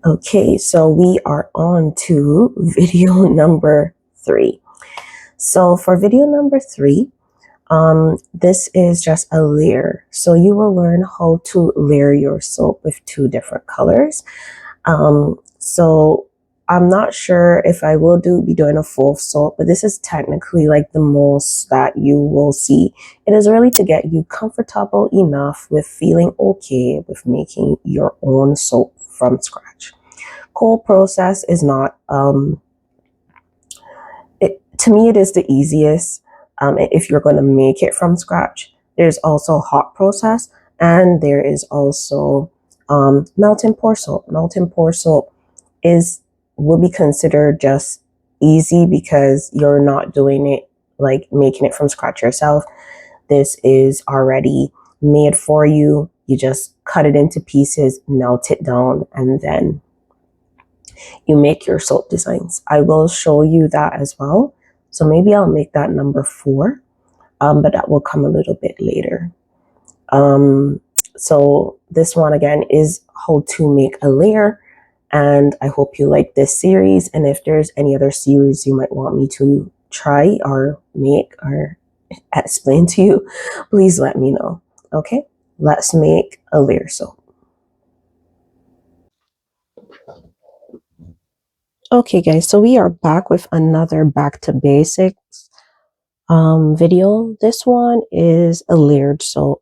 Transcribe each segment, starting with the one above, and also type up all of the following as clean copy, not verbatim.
Okay, so we are on to video number 3. So for video number 3, this is just a layer. So you will learn how to layer your soap with 2 different colors. So I'm not sure if I will be doing a full soap, but this is technically like the most that you will see. It is really to get you comfortable enough with feeling okay with making your own soap from scratch. Cold process is not, to me, it is the easiest if you're going to make it from scratch. There's also hot process, and there is also melt and pour soap. Melt and pour soap will be considered just easy because you're not doing it like making it from scratch yourself. This is already made for you. You just cut it into pieces, melt it down, and then you make your soap designs. I will show you that as well. So maybe I'll make that number 4, but that will come a little bit later. So this one again is how to make a layer, and I hope you like this series. And if there's any other series you might want me to try or make or explain to you, please let me know. Okay, let's make a layer soap. Okay guys, so we are back with another back to basics video. This one is a layered soap.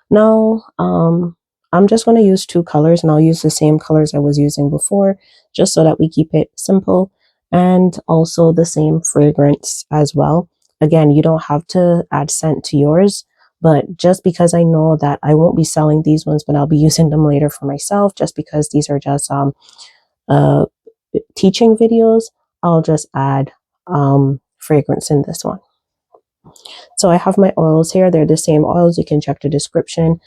Now I'm just going to use 2 colors, and I'll use the same colors I was using before, just so that we keep it simple, and also the same fragrance as well. Again, you don't have to add scent to yours, but just because I know that I won't be selling these ones, but I'll be using them later for myself, just because these are just teaching videos, I'll just add fragrance in this one. So I have my oils here. They're the same oils. You can check the description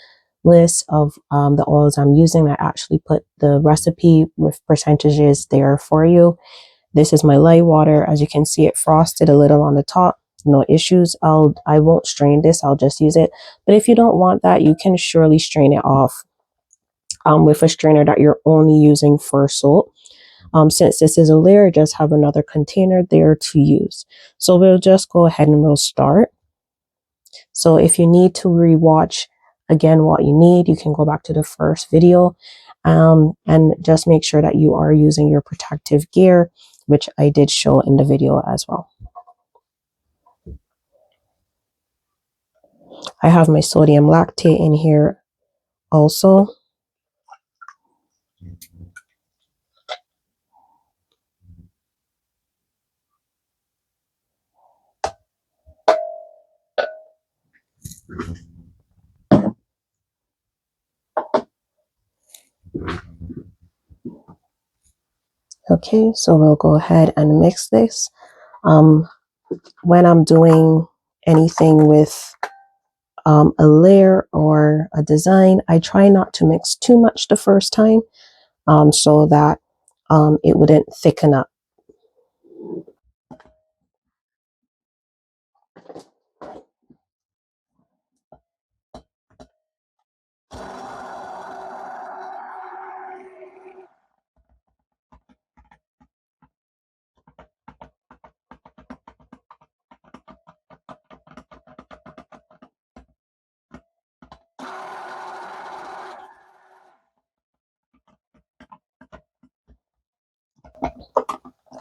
list of the oils I'm using. I actually put the recipe with percentages there for you. This is my lye water. As you can see, it frosted a little on the top. No issues. I won't strain this. I'll just use it. But if you don't want that, you can surely strain it off with a strainer that you're only using for soap. Since this is a layer, just have another container there to use. So we'll just go ahead and we'll start. So if you need to rewatch again what you need, you can go back to the first video and just make sure that you are using your protective gear, which I did show in the video as well. I have my sodium lactate in here also. Okay, so we'll go ahead and mix this. When I'm doing anything with a layer or a design, I try not to mix too much the first time so that it wouldn't thicken up.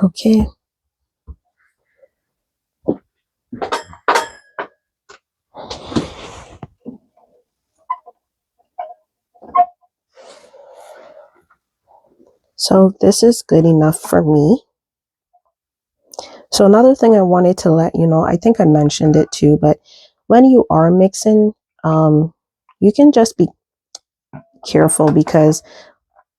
Okay. So this is good enough for me. So another thing I wanted to let you know, I think I mentioned it too, but when you are mixing, you can just be careful because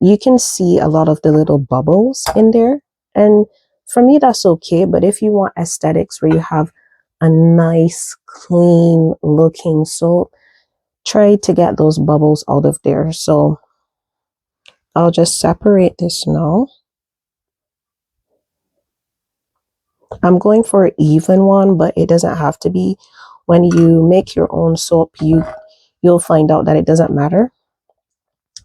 you can see a lot of the little bubbles in there. And for me, that's okay. But if you want aesthetics where you have a nice, clean looking soap, try to get those bubbles out of there. So I'll just separate this now. I'm going for an even one, but it doesn't have to be. When you make your own soap, you'll find out that it doesn't matter.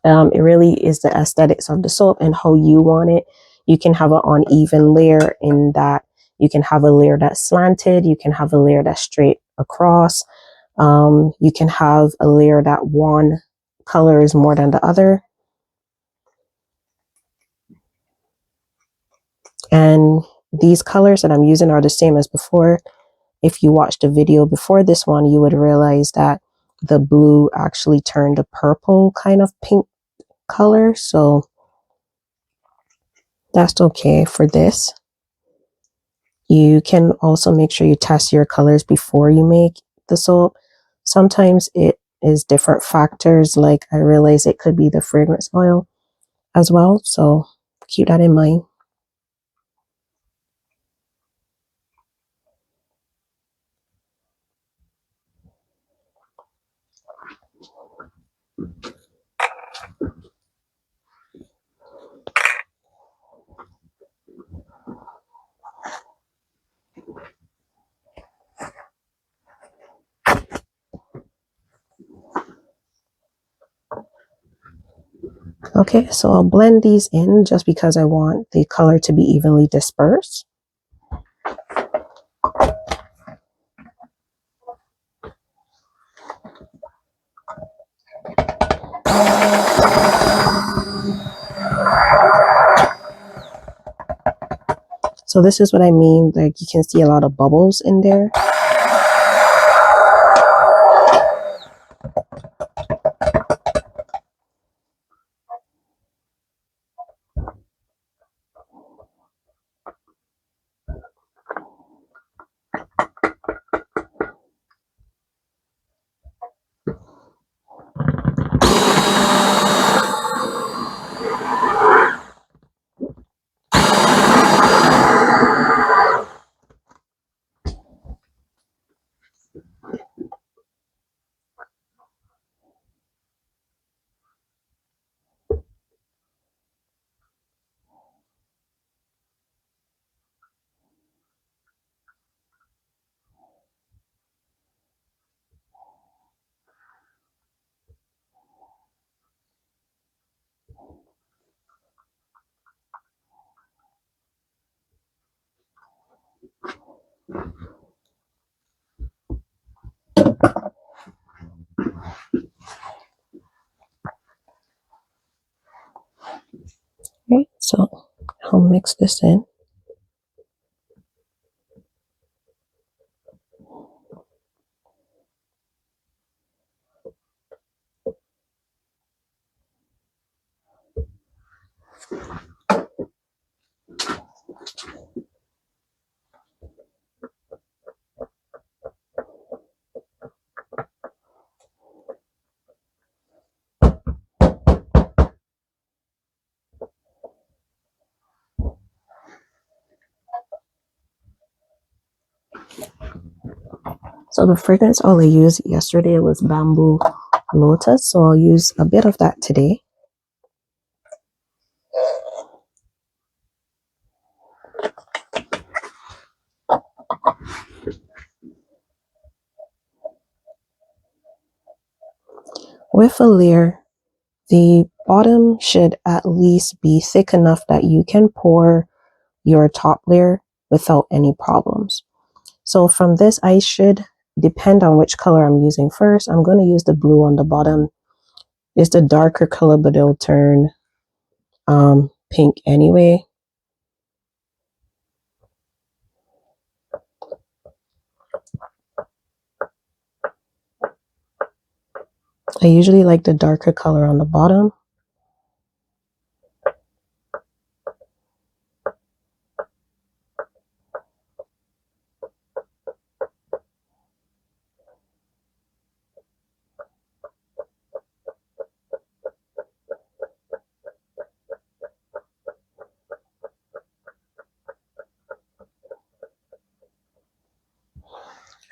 It really is the aesthetics of the soap and how you want it. You can have an uneven layer in that you can have a layer that's slanted, you can have a layer that's straight across. You can have a layer that one color is more than the other. And these colors that I'm using are the same as before. If you watched the video before this one, you would realize that the blue actually turned a purple kind of pink color. So that's okay for this. You can also make sure you test your colors before you make the soap. Sometimes it is different factors, like I realize it could be the fragrance oil as well. So keep that in mind. Okay, so I'll blend these in just because I want the color to be evenly dispersed. So this is what I mean, like you can see a lot of bubbles in there. Right, so I'll mix this in. So the fragrance oil I used yesterday was bamboo lotus, so I'll use a bit of that today. With a layer, the bottom should at least be thick enough that you can pour your top layer without any problems. So from this, I should depend on which color I'm using first. I'm going to use the blue on the bottom. It's the darker color, but it'll turn pink anyway. I usually like the darker color on the bottom.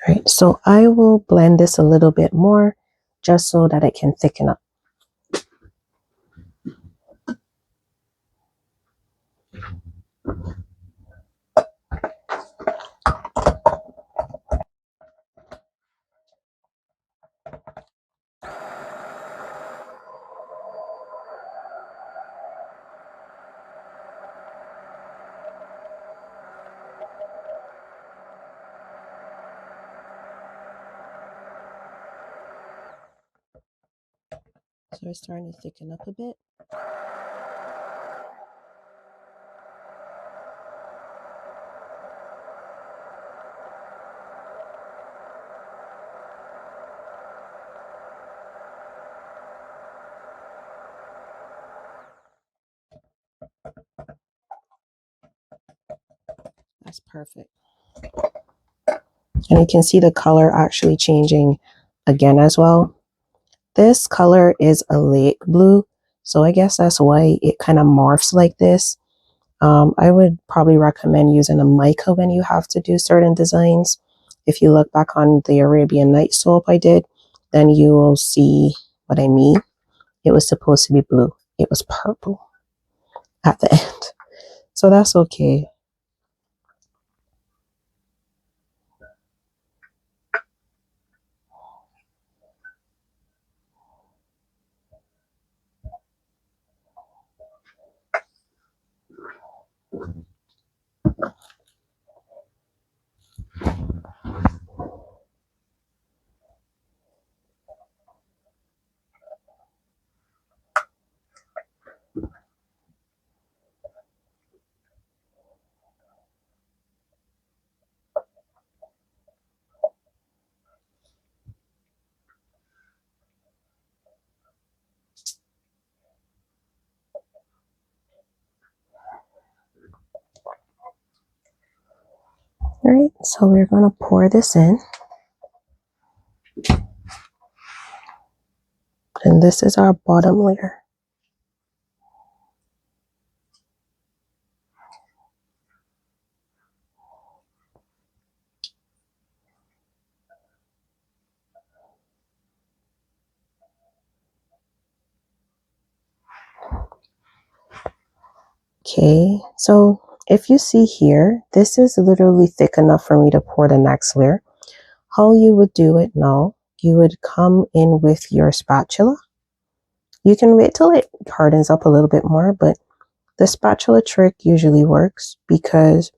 Right, so I will blend this a little bit more just so that it can thicken up. So it's starting to thicken up a bit. That's perfect. And you can see the color actually changing again as well. This color is a lake blue, so I guess that's why it kind of morphs like this. I would probably recommend using a mica when you have to do certain designs. If you look back on the Arabian Night soap I did, then you will see what I mean. It was supposed to be blue. It was purple at the end. So that's okay. All right, so we're going to pour this in. And this is our bottom layer. Okay, so if you see here, this is literally thick enough for me to pour the next layer. How you would do it now, you would come in with your spatula. You can wait till it hardens up a little bit more, but the spatula trick usually works because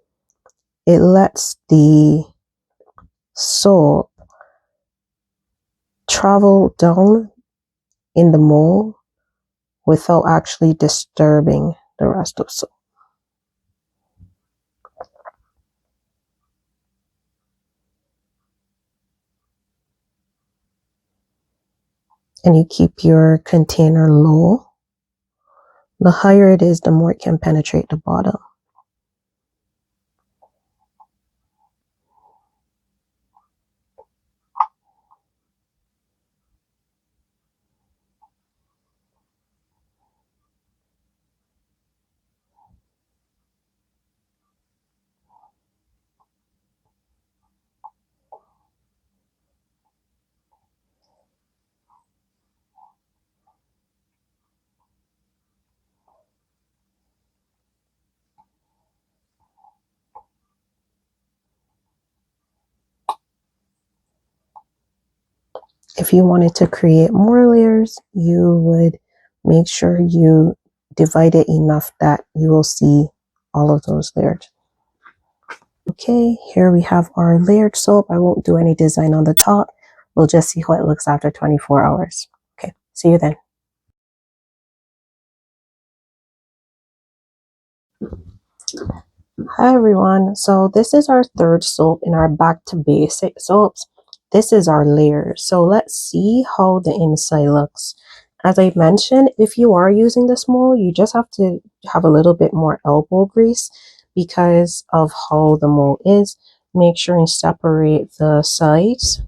it lets the soap travel down in the mold without actually disturbing the rest of the soap. And you keep your container low. The higher it is, the more it can penetrate the bottom. If you wanted to create more layers, you would make sure you divide it enough that you will see all of those layers. Okay, here we have our layered soap. I won't do any design on the top. We'll just see how it looks after 24 hours. Okay, see you then. Hi everyone, so this is our third soap in our back to basic soaps. This is our layers. So let's see how the inside looks. As I mentioned, if you are using this mold, you just have to have a little bit more elbow grease because of how the mold is. Make sure and separate the sides.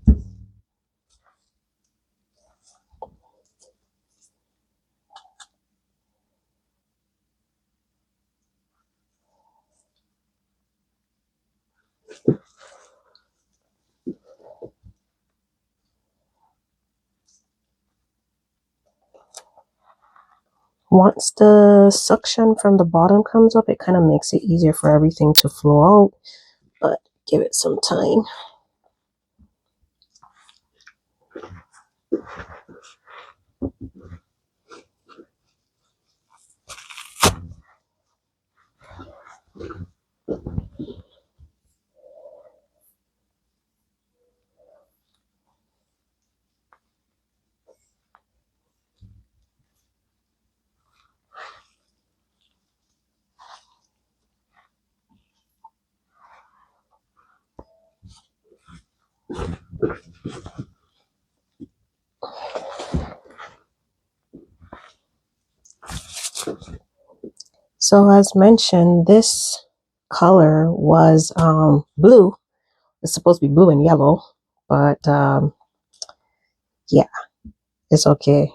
Once the suction from the bottom comes up, it kind of makes it easier for everything to flow out, but give it some time. So as mentioned, this color was blue. It's supposed to be blue and yellow, but yeah, it's okay.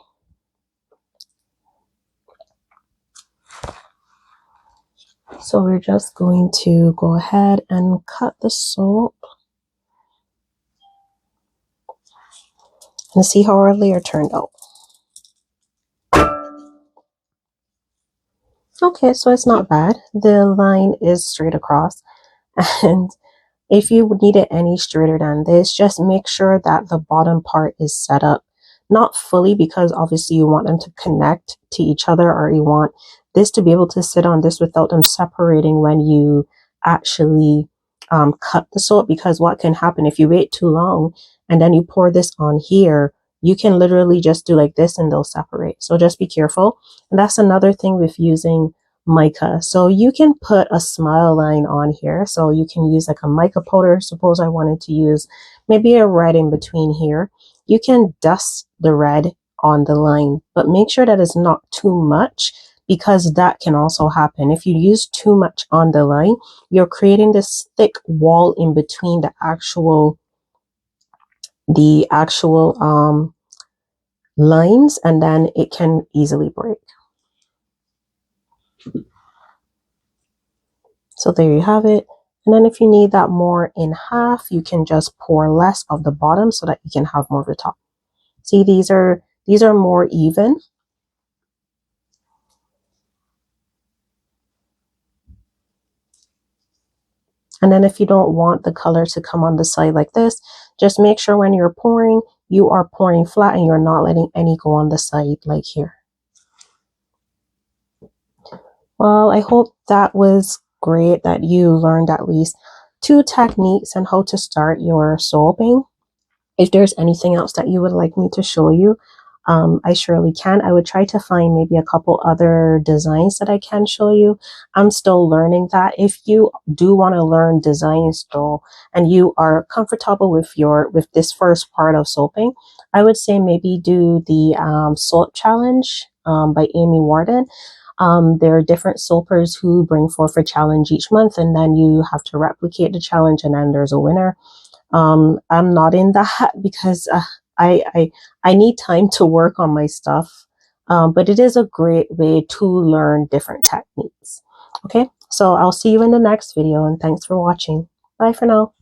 So we're just going to go ahead and cut the soap and see how our layer turned out. Okay, so it's not bad. The line is straight across, and if you need it any straighter than this, just make sure that the bottom part is set up, not fully, because obviously you want them to connect to each other, or you want this to be able to sit on this without them separating when you actually cut the soap. Because what can happen if you wait too long and then you pour this on here, you can literally just do like this and they'll separate. So just be careful. And that's another thing with using mica. So you can put a smile line on here. So you can use like a mica powder. Suppose I wanted to use maybe a red in between here. You can dust the red on the line, but make sure that it's not too much, because that can also happen. If you use too much on the line, you're creating this thick wall in between the actual lines, and then it can easily break. So there you have it. And then if you need that more in half, you can just pour less of the bottom so that you can have more of the top. See, these are more even. And then if you don't want the color to come on the side like this, just make sure when you're pouring, you are pouring flat and you're not letting any go on the side like here. Well, I hope that was great, that you learned at least 2 techniques on how to start your soaping. If there's anything else that you would like me to show you, I surely can. I would try to find maybe a couple other designs that I can show you. I'm still learning that. If you do want to learn designs though, and you are comfortable with this first part of soaping, I would say maybe do the soap challenge by Amy Warden. There are different soapers who bring forth a challenge each month, and then you have to replicate the challenge, and then there's a winner. I'm not in that because I need time to work on my stuff. But it is a great way to learn different techniques. Okay, so I'll see you in the next video, and thanks for watching. Bye for now.